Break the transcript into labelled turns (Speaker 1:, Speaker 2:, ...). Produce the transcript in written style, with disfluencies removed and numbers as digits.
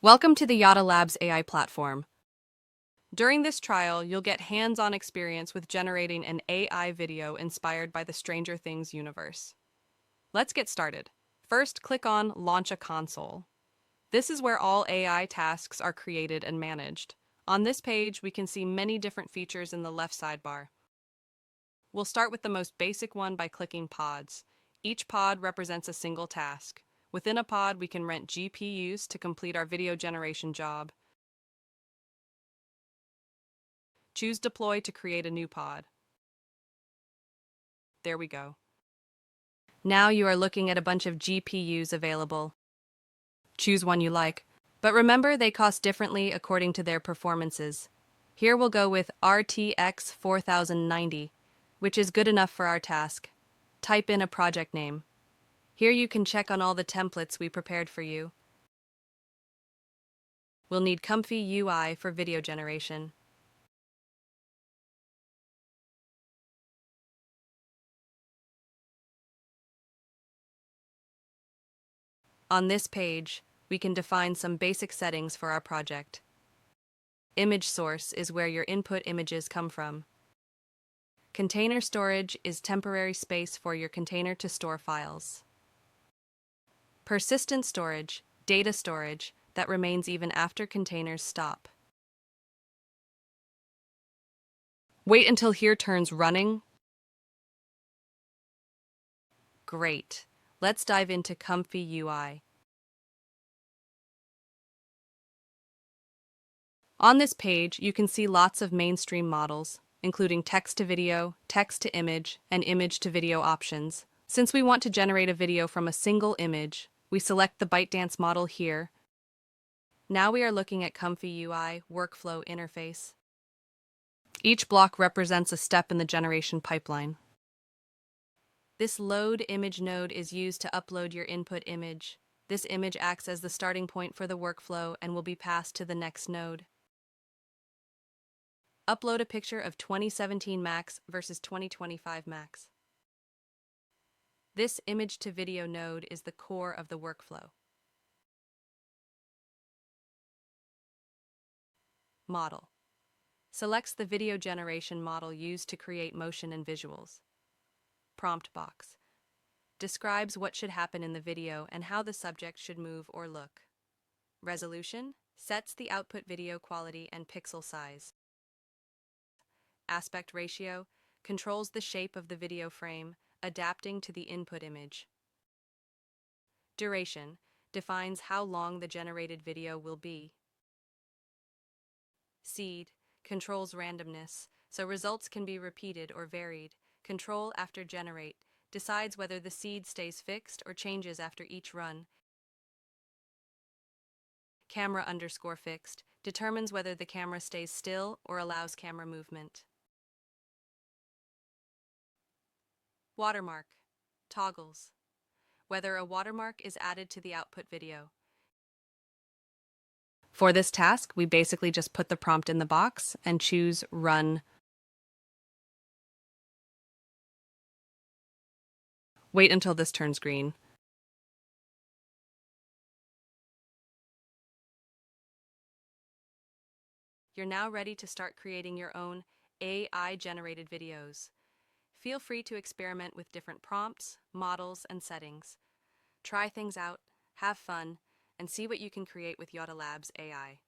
Speaker 1: Welcome to the Yotta Labs AI platform. During this trial, you'll get hands-on experience with generating an AI video inspired by the Stranger Things universe. Let's get started. First, click on Launch a Console. This is where all AI tasks are created and managed. On this page, we can see many different features in the left sidebar. We'll start with the most basic one by clicking Pods. Each pod represents a single task. Within a pod, we can rent GPUs to complete our video generation job. Choose Deploy to create a new pod. There we go. Now you are looking at a bunch of GPUs available. Choose one you like, but remember they cost differently according to their performances. Here we'll go with RTX 4090, which is good enough for our task. Type in a project name. Here you can check on all the templates we prepared for you. We'll need ComfyUI for video generation. On this page, we can define some basic settings for our project. Image source is where your input images come from. Container storage is temporary space for your container to store files. Persistent storage, data storage, that remains even after containers stop. Wait until here turns running. Great. Let's dive into ComfyUI. On this page, you can see lots of mainstream models, including text-to-video, text-to-image, and image-to-video options. Since we want to generate a video from a single image, we select the ByteDance model here. Now we are looking at ComfyUI workflow interface. Each block represents a step in the generation pipeline. This load image node is used to upload your input image. This image acts as the starting point for the workflow and will be passed to the next node. Upload a picture of 2017 Max versus 2025 Max. This image-to-video node is the core of the workflow. Model. Selects the video generation model used to create motion and visuals. Prompt box. Describes what should happen in the video and how the subject should move or look. Resolution. Sets the output video quality and pixel size. Aspect ratio. Controls the shape of the video frame, adapting to the input image. Duration defines how long the generated video will be. Seed controls randomness, so results can be repeated or varied. Control after generate decides whether the seed stays fixed or changes after each run. Camera_fixed determines whether the camera stays still or allows camera movement. Watermark toggles whether a watermark is added to the output video. For this task, we basically just put the prompt in the box and choose Run. Wait until this turns green. You're now ready to start creating your own AI-generated videos. Feel free to experiment with different prompts, models, and settings. Try things out, have fun, and see what you can create with Yotta Labs AI.